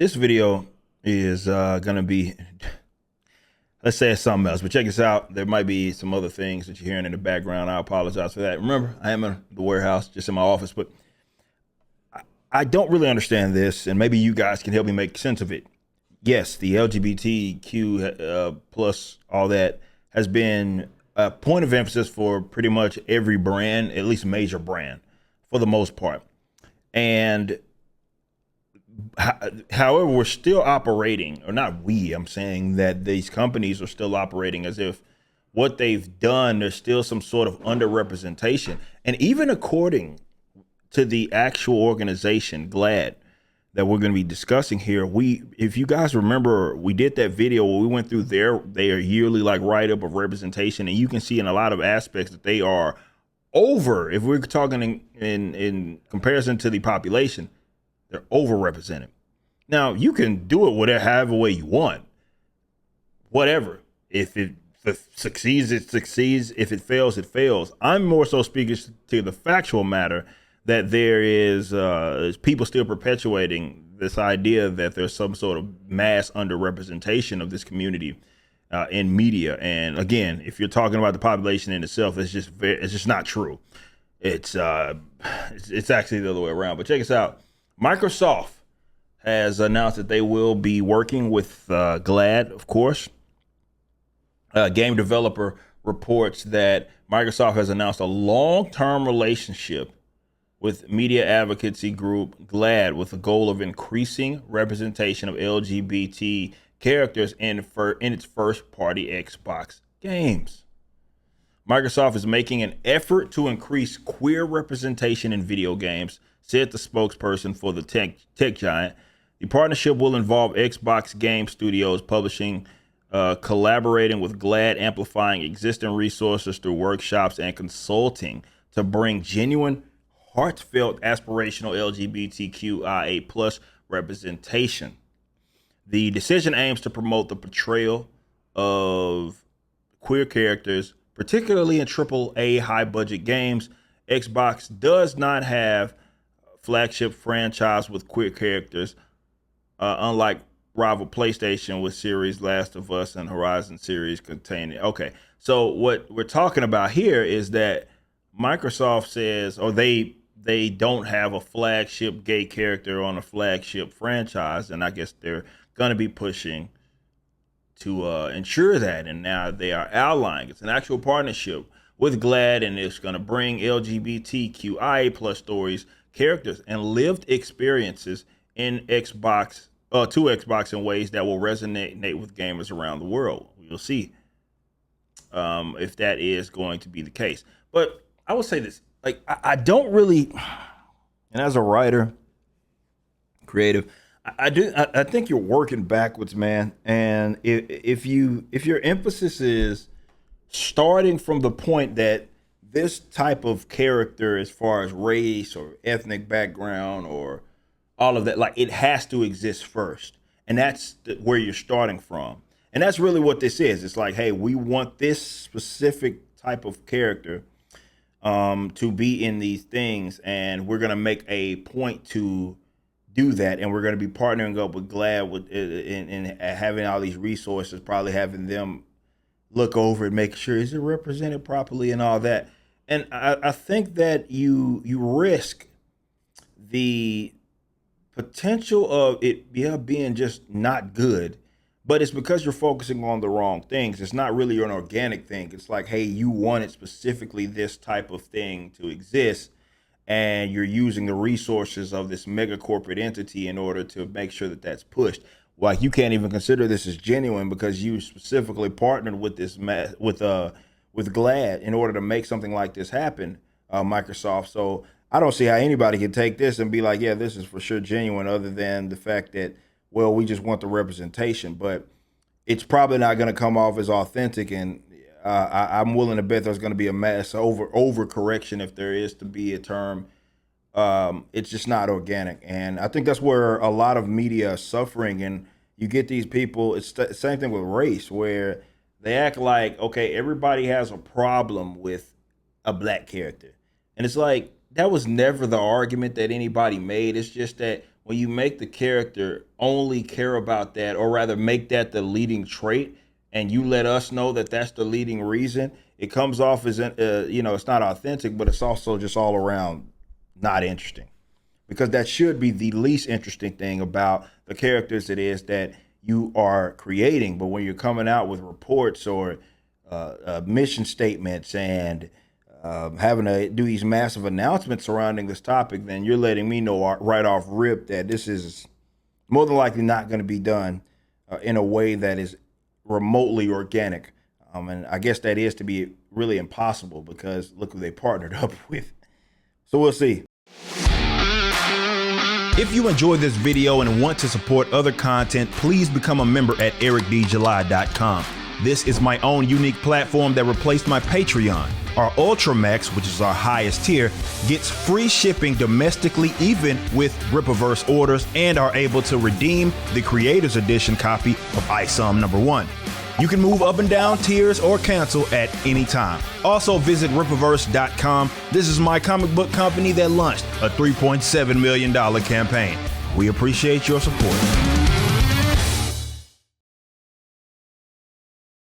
This video is gonna be, let's say it's something else, but check this out. There might be some other things that you're hearing in the background. I apologize for that. Remember, I am in the warehouse, just in my office, but I don't really understand this, and maybe you guys can help me make sense of it. Yes, the LGBTQ plus all that has been a point of emphasis for pretty much every brand, at least major brand, for the most part. And however, we're still operating, or not we, I'm saying that these companies are still operating as if what they've done, there's still some sort of underrepresentation. And even according to the actual organization, GLAD, that we're going to be discussing here, if you guys remember, we did that video where we went through their yearly like write-up of representation, and you can see in a lot of aspects that they are over, if we're talking in comparison to the population, they're overrepresented. Now, you can do it whatever, however way you want, whatever. If it succeeds, it succeeds. If it fails, it fails. I'm more so speaking to the factual matter that there is people still perpetuating this idea that there's some sort of mass underrepresentation of this community in media. And again, if you're talking about the population in itself, it's just not true. It's actually the other way around. But check this out. Microsoft has announced that they will be working with GLAD, of course. Game developer reports that Microsoft has announced a long-term relationship with media advocacy group GLAD with the goal of increasing representation of LGBT characters in its first-party Xbox games. Microsoft is making an effort to increase queer representation in video games, said the spokesperson for the tech giant. The partnership will involve Xbox game studios publishing, collaborating with GLAD, amplifying existing resources through workshops and consulting to bring genuine, heartfelt, aspirational LGBTQIA plus representation. The decision aims to promote the portrayal of queer characters, particularly in AAA high-budget games. Xbox does not have flagship franchise with queer characters, unlike rival PlayStation with series Last of Us and Horizon series containing. Okay, so what we're talking about here is that Microsoft says, or they don't have a flagship gay character on a flagship franchise, and I guess they're going to be pushing to ensure that. And now they are allying. It's an actual partnership with GLAD, and it's going to bring LGBTQIA plus stories, characters, and lived experiences in Xbox to Xbox in ways that will resonate with gamers around the world. We'll see if that is going to be the case. But I will say this: like, I don't really, and as a writer, creative, I think you're working backwards, man. And if your emphasis is starting from the point that this type of character, as far as race or ethnic background or all of that, like, it has to exist first, and that's where you're starting from. And that's really what this is. It's like, hey, we want this specific type of character to be in these things, and we're gonna make a point to do that, and we're gonna be partnering up with GLAD with and having all these resources, probably having them look over and make sure is it represented properly and all that. And I think that you risk the potential of it being just not good, but it's because you're focusing on the wrong things. It's not really an organic thing. It's like, hey, you wanted specifically this type of thing to exist, and you're using the resources of this mega corporate entity in order to make sure that that's pushed. Like, you can't even consider this as genuine because you specifically partnered with this with GLAD in order to make something like this happen, Microsoft. So I don't see how anybody can take this and be like, yeah, this is for sure genuine, other than the fact that, well, we just want the representation. But it's probably not going to come off as authentic, and I'm willing to bet there's going to be a mass overcorrection if there is to be a term. It's just not organic, and I think that's where a lot of media is suffering. And you get these people. It's the same thing with race, where they act like, okay, everybody has a problem with a black character, and it's like, that was never the argument that anybody made. It's just that when you make the character only care about that, or rather make that the leading trait, and you let us know that that's the leading reason, it comes off as, it's not authentic, but it's also just all around not interesting. Because that should be the least interesting thing about the characters it is that you are creating. But when you're coming out with reports or mission statements and having to do these massive announcements surrounding this topic, then you're letting me know right off rip that this is more than likely not going to be done in a way that is remotely organic. And I guess that is to be really impossible because look who they partnered up with. So we'll see. If you enjoyed this video and want to support other content, please become a member at ericdjuly.com. This is my own unique platform that replaced my Patreon. Our Ultramax, which is our highest tier, gets free shipping domestically even with Rippaverse orders, and are able to redeem the Creators Edition copy of ISOM #1. You can move up and down tiers or cancel at any time. Also visit Rippaverse.com. This is my comic book company that launched a $3.7 million campaign. We appreciate your support.